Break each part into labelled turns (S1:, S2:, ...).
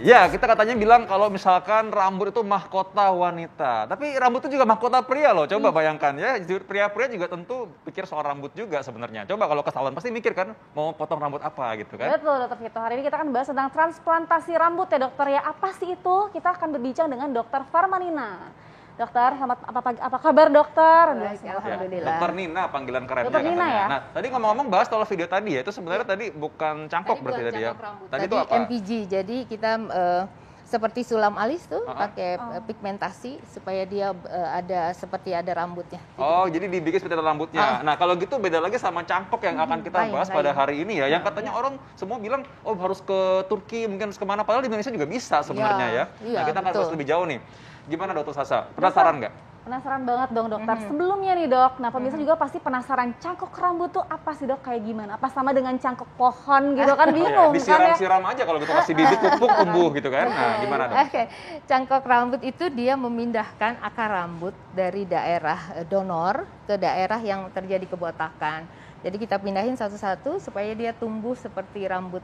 S1: Ya, kita katanya bilang kalau misalkan rambut itu mahkota wanita. Tapi rambut itu juga mahkota pria loh. Coba bayangkan ya, pria-pria juga tentu pikir soal rambut juga sebenarnya. Coba kalau ke salon pasti mikir kan mau potong rambut apa gitu kan.
S2: Betul, Dokter Vito. Hari ini kita akan bahas tentang transplantasi rambut ya, Dokter ya. Apa sih itu? Kita akan berbincang dengan Dokter Farmanina. Dokter, selamat apa kabar dokter?
S3: Baik, alhamdulillah.
S1: Dokter Nina panggilan kerennya
S2: Dokter Nina
S1: katanya.
S2: ya?
S1: Nah, tadi ngomong-ngomong bahas soal video tadi ya, itu sebenarnya tadi bukan cangkok berarti tadi ya.
S3: Tadi
S1: itu apa?
S3: MPG, jadi kita seperti sulam alis tuh pakai pigmentasi supaya dia ada rambutnya.
S1: Oh, jadi dibikin seperti rambutnya. Nah, kalau gitu beda lagi sama cangkok yang akan kita bahas pada hari ini ya. Yang katanya orang semua bilang, oh harus ke Turki, mungkin harus kemana. Padahal di Indonesia juga bisa sebenarnya ya. Nah, kita akan bahas lebih jauh nih. Gimana Dokter Sasa? Penasaran nggak?
S2: Penasaran banget dong dokter. Sebelumnya nih dok, nah pemirsa juga pasti penasaran cangkok rambut tuh apa sih dok, kayak gimana? Apa sama dengan cangkok pohon gitu kan, bingung kan ya?
S1: Disiram-siram aja kalau gitu, kasih bibit pupuk tumbuh gitu kan. Nah, gimana dok?
S3: Oke, cangkok rambut itu dia memindahkan akar rambut dari daerah donor ke daerah yang terjadi kebotakan. Jadi kita pindahin satu-satu supaya dia tumbuh seperti rambut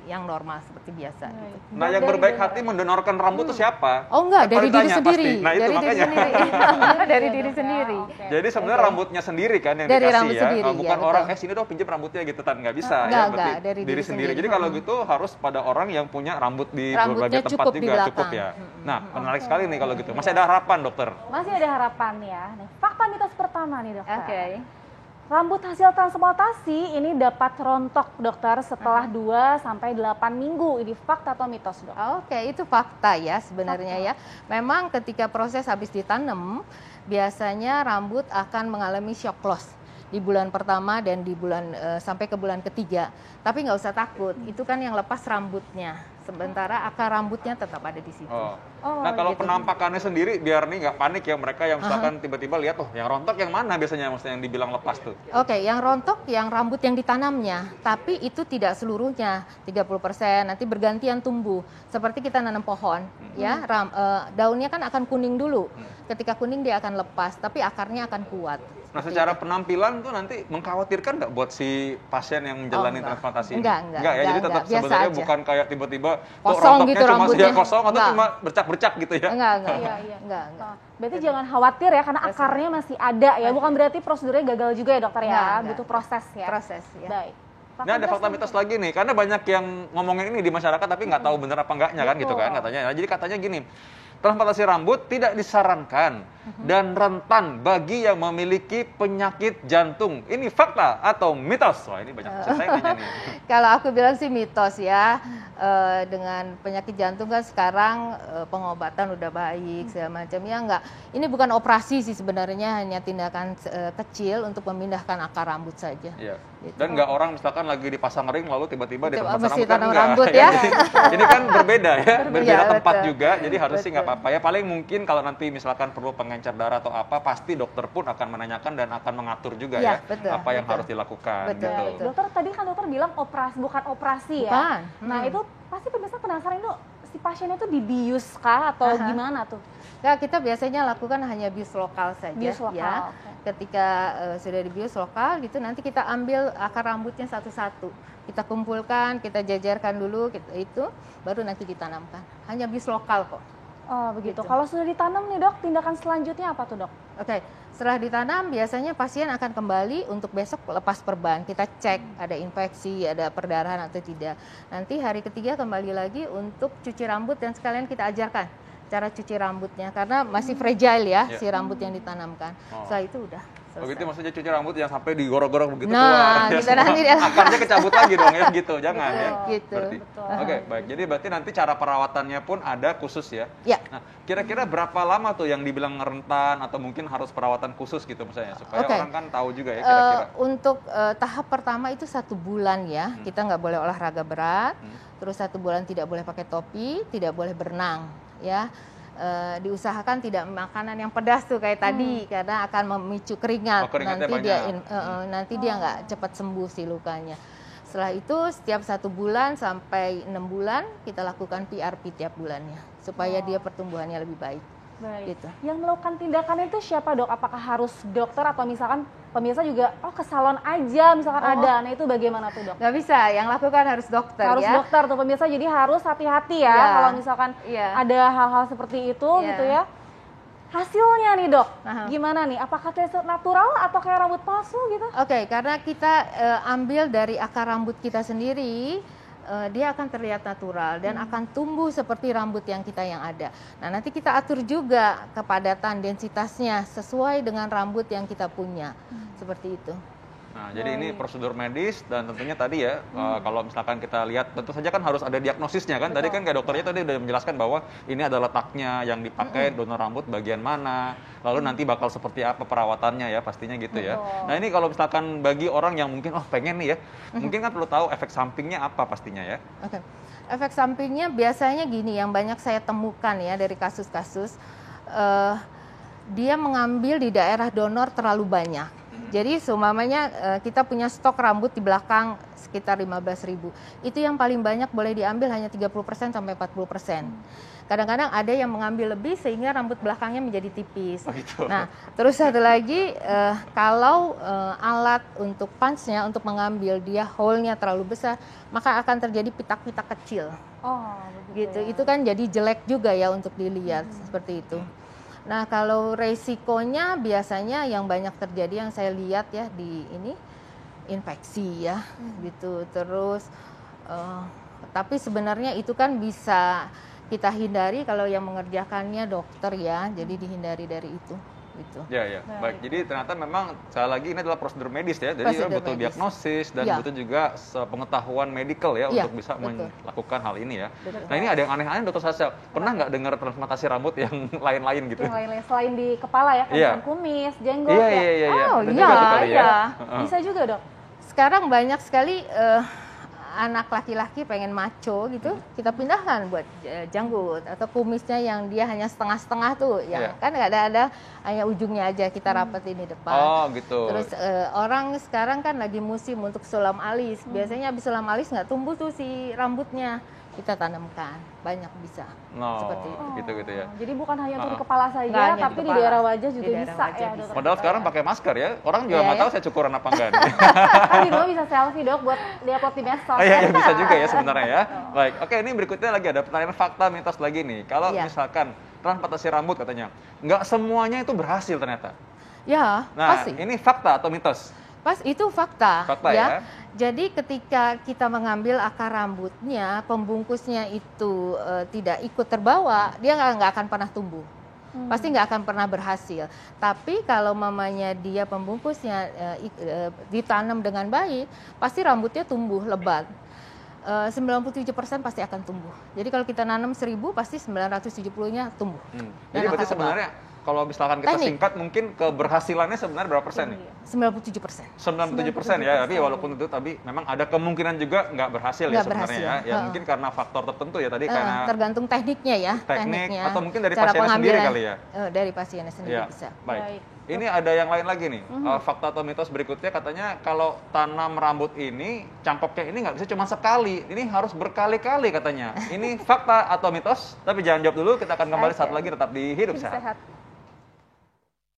S3: yang normal seperti biasa. Gitu.
S1: Nah, yang berbaik hati mendonorkan rambut itu siapa?
S3: Oh enggak, dari diri sendiri.
S1: Nah, itu
S3: dari
S1: makanya.
S3: Diri sendiri. Dari diri sendiri.
S1: Jadi sebenarnya rambutnya sendiri kan yang
S3: dari
S1: dikasih
S3: rambut
S1: ya.
S3: sendiri,
S1: Bukan
S3: ya,
S1: orang sini dong pinjam rambutnya gitu kan, nggak bisa
S3: enggak,
S1: ya. Berarti
S3: dari
S1: diri sendiri. Jadi kalau gitu harus pada orang yang punya rambut di
S3: rambutnya
S1: berbagai tempat
S3: cukup
S1: juga cukup ya. Nah, menarik sekali nih kalau gitu. Masih ada harapan dokter?
S2: Masih ada harapan ya. Nih, fakta mitos pertama nih dokter.
S3: Oke.
S2: Rambut hasil transplantasi ini dapat rontok dokter setelah 2 sampai 8 minggu. Ini fakta atau mitos dok?
S3: Oke, itu fakta ya sebenarnya ya. Memang ketika proses habis ditanam, biasanya rambut akan mengalami shock loss di bulan pertama dan di bulan sampai ke bulan ketiga. Tapi nggak usah takut, itu kan yang lepas rambutnya. Sementara akar rambutnya tetap ada di situ.
S1: Nah, kalau
S3: gitu.
S1: penampakannya sendiri biar nih nggak panik ya mereka yang misalkan tiba-tiba lihat yang rontok yang mana biasanya maksudnya yang dibilang lepas tuh.
S3: Oke, yang rontok yang rambut yang ditanamnya, tapi itu tidak seluruhnya, 30%, nanti bergantian tumbuh. Seperti kita nanam pohon, ya, daunnya kan akan kuning dulu. Ketika kuning dia akan lepas, tapi akarnya akan kuat.
S1: Nah, secara penampilan tuh nanti mengkhawatirkan nggak buat si pasien yang menjalani transplantasi ini?
S3: Enggak
S1: ya, jadi tetap
S3: biasa
S1: sebenarnya
S3: aja.
S1: bukan kayak tiba-tiba
S3: kosong
S1: rontoknya
S3: gitu
S1: cuma
S3: rambutnya.
S1: kosong atau
S3: Enggak.
S1: cuma bercak-bercak gitu ya?
S3: Enggak.
S2: Iya.
S3: Enggak.
S2: Berarti jangan khawatir ya, karena akarnya masih ada ya. Bukan berarti prosedurnya gagal juga ya dokter ya.
S3: Enggak.
S2: Butuh proses ya.
S3: Proses ya.
S2: Baik.
S1: Ini ada fakta mitos lagi nih, karena banyak yang ngomongin ini di masyarakat tapi nggak tahu bener apa enggaknya kan gitu kan katanya. Nah, jadi katanya gini, transplantasi rambut tidak disarankan dan rentan bagi yang memiliki penyakit jantung. Ini fakta atau mitos? Wah, ini banyak saya nanya nih.
S3: Kalau aku bilang sih mitos ya. Dengan penyakit jantung kan sekarang pengobatan udah baik segala macam ya enggak. Ini bukan operasi sih sebenarnya, hanya tindakan kecil untuk memindahkan akar rambut saja.
S1: Iya.
S3: Gitu.
S1: Dan nggak orang misalkan lagi dipasang ring lalu tiba-tiba dia
S3: mesti
S1: rambut
S3: tanam
S1: enggak.
S3: rambut ya.
S1: Ini kan berbeda ya, berbeda tempat
S3: betul.
S1: juga. Jadi harus sih nggak apa-apa ya. Paling mungkin kalau nanti misalkan perlu pengencer darah atau apa, pasti dokter pun akan menanyakan dan akan mengatur juga ya,
S3: betul,
S1: apa yang harus dilakukan.
S3: Betul,
S1: gitu.
S3: betul.
S2: Dokter tadi kan dokter bilang operasi bukan operasi ya.
S3: Bukan.
S2: Nah itu pasti pemirsa penasaran itu si pasiennya itu dibius kah atau gimana tuh?
S3: Ya, kita biasanya lakukan hanya bius lokal saja.
S2: Bius lokal,
S3: ya.
S2: oke.
S3: Ketika sudah dibius lokal gitu, nanti kita ambil akar rambutnya satu-satu. Kita kumpulkan, kita jajarkan dulu, itu baru nanti ditanamkan. Hanya bius lokal kok.
S2: Oh begitu.
S3: Gitu.
S2: Kalau sudah ditanam nih dok, tindakan selanjutnya apa tuh dok?
S3: Oke, setelah ditanam biasanya pasien akan kembali untuk besok lepas perban. Kita cek ada infeksi, ada perdarahan atau tidak. Nanti hari ketiga kembali lagi untuk cuci rambut dan sekalian kita ajarkan cara cuci rambutnya karena masih fragile ya si rambut yang ditanamkan. Setelah itu udah selesai.
S1: Begitu maksudnya cuci rambut yang sampai digorok-gorok begitu
S3: Nah,
S1: keluar.
S3: kita nanti
S1: akarnya kecabut lagi dong ya gitu, jangan ya.
S3: Gitu.
S1: Oke, baik. Jadi berarti nanti cara perawatannya pun ada khusus ya.
S3: Ya.
S1: Nah, kira-kira berapa lama tuh yang dibilang rentan atau mungkin harus perawatan khusus gitu misalnya supaya
S3: Oke.
S1: orang kan tahu juga ya kira-kira.
S3: Untuk tahap pertama itu 1 bulan ya, kita nggak boleh olahraga berat, terus 1 bulan tidak boleh pakai topi, tidak boleh berenang ya. Diusahakan tidak makanan yang pedas tuh kayak tadi karena akan memicu keringat.
S1: Keringatnya
S3: Nanti dia nggak cepat sembuh si lukanya. Setelah itu setiap 1 bulan sampai 6 bulan kita lakukan PRP tiap bulannya supaya dia pertumbuhannya lebih baik.
S2: Baik.
S3: Gitu.
S2: Yang melakukan tindakan itu siapa dok? Apakah harus dokter atau misalkan pemirsa juga ke salon aja misalkan ada? Nah itu bagaimana tuh dok?
S3: Nggak bisa, yang lakukan harus dokter
S2: Harus
S3: ya.
S2: dokter tuh pemirsa, jadi harus hati-hati ya
S3: Iya.
S2: kalau misalkan
S3: Iya.
S2: ada hal-hal seperti itu
S3: Iya.
S2: gitu ya. Hasilnya nih dok,
S3: Aha.
S2: gimana nih? Apakah natural atau kayak rambut palsu gitu?
S3: Oke, karena kita ambil dari akar rambut kita sendiri, dia akan terlihat natural dan akan tumbuh seperti rambut yang ada. Nah, nanti kita atur juga kepadatan densitasnya sesuai dengan rambut yang kita punya, seperti itu.
S1: Nah, jadi ini prosedur medis dan tentunya tadi ya, kalau misalkan kita lihat, tentu saja kan harus ada diagnosisnya kan. Tadi kan kayak dokternya tadi udah menjelaskan bahwa ini ada letaknya yang dipakai, donor rambut bagian mana, lalu nanti bakal seperti apa perawatannya ya, pastinya gitu ya. Nah, ini kalau misalkan bagi orang yang mungkin, pengen nih ya, mungkin kan perlu tahu efek sampingnya apa pastinya ya.
S3: Oke. Efek sampingnya biasanya gini, yang banyak saya temukan ya dari kasus-kasus, dia mengambil di daerah donor terlalu banyak. Jadi seumpamanya kita punya stok rambut di belakang sekitar 15.000. Itu yang paling banyak boleh diambil hanya 30% sampai 40%. Kadang-kadang ada yang mengambil lebih sehingga rambut belakangnya menjadi tipis.
S1: Oh, gitu.
S3: Nah, terus ada lagi kalau alat untuk punch-nya untuk mengambil dia hole-nya terlalu besar, maka akan terjadi pitak-pitak kecil.
S2: Oh,
S3: Gitu.
S2: ya.
S3: Itu kan jadi jelek juga ya untuk dilihat seperti itu. Nah, kalau resikonya biasanya yang banyak terjadi yang saya lihat ya di ini infeksi ya, gitu. Terus tapi sebenarnya itu kan bisa kita hindari kalau yang mengerjakannya dokter ya, jadi dihindari dari itu. Gitu.
S1: Ya. Baik. Jadi ternyata memang sekali lagi ini adalah prosedur medis ya. Jadi
S3: Prosedur
S1: butuh
S3: medis.
S1: diagnosis dan
S3: Ya.
S1: butuh juga pengetahuan medical ya
S3: Ya,
S1: untuk bisa
S3: betul.
S1: melakukan hal ini ya.
S3: Betul.
S1: Nah, ini ada yang aneh-aneh dokter Sasha. Pernah nggak dengar transplantasi rambut yang lain-lain gitu?
S2: Yang lain-lain selain di kepala ya,
S1: Iya.
S2: kan kumis, jenggot
S1: Iya.
S3: Oh,
S1: Ada
S3: iya,
S1: juga tuh kali ya.
S3: iya.
S2: Bisa juga dok.
S3: Sekarang banyak sekali anak laki-laki pengen maco gitu, kita pindahkan buat janggut atau kumisnya yang dia hanya setengah-setengah tuh, yang
S1: Iya.
S3: kan nggak ada hanya ujungnya aja kita rapetin di depan.
S1: Oh, gitu.
S3: Terus orang sekarang kan lagi musim untuk sulam alis. Biasanya habis sulam alis nggak tumbuh tuh si rambutnya, kita tanamkan, banyak bisa.
S1: No,
S3: Seperti itu.
S1: gitu ya.
S2: Jadi bukan hanya untuk di kepala
S3: Nggak
S2: saja,
S3: hanya di
S2: tapi di
S3: kepala.
S2: daerah wajah
S3: Di
S2: juga
S3: daerah
S2: bisa
S3: wajah
S2: ya
S3: bisa.
S2: dokter.
S1: Padahal sekarang pakai masker ya. Orang juga
S3: Iya,
S1: nggak
S3: ya.
S1: tahu saya cukuran apa enggak nih.
S2: Kan di rumah bisa selfie dok buat di-upload di medsos.
S1: Oh, iya, bisa juga ya sebenarnya ya. Baik, oke, ini berikutnya lagi ada pertanyaan fakta mitos lagi nih. Kalau
S3: Iya.
S1: misalkan transplantasi rambut katanya, nggak semuanya itu berhasil ternyata.
S3: Ya,
S1: Nah,
S3: pasti.
S1: ini fakta atau mitos?
S3: Pas itu fakta,
S1: Fakta ya.
S3: Jadi ketika kita mengambil akar rambutnya, pembungkusnya itu tidak ikut terbawa, dia nggak akan pernah tumbuh. Pasti nggak akan pernah berhasil. Tapi kalau mamanya dia pembungkusnya ditanam dengan baik, pasti rambutnya tumbuh lebat. 97% pasti akan tumbuh. Jadi kalau kita nanam 1000, pasti 970-nya tumbuh.
S1: Jadi
S3: Dan
S1: berarti
S3: akan
S1: sebenarnya kalau misalkan kita
S3: Teknik.
S1: singkat, mungkin keberhasilannya sebenarnya berapa persen nih?
S3: 97%.
S1: 97% ya, tapi walaupun itu tapi memang ada kemungkinan juga nggak berhasil ya
S3: Nggak
S1: sebenarnya
S3: berhasil.
S1: ya. Ya mungkin karena faktor tertentu ya tadi karena
S3: Tergantung tekniknya ya.
S1: teknik
S3: tekniknya,
S1: atau mungkin dari
S3: cara
S1: pasiennya sendiri
S3: pengambilan.
S1: kali ya.
S3: Dari pasiennya sendiri
S1: Ya,
S3: bisa.
S1: baik.
S2: Baik.
S1: Ini ada yang lain lagi nih. Fakta atau mitos berikutnya katanya kalau tanam rambut ini, cangkoknya ini nggak bisa cuma sekali. Ini harus berkali-kali katanya. Ini fakta atau mitos? Tapi jangan jawab dulu, kita akan kembali saat lagi tetap di Hidup Sehat.
S2: Sehat.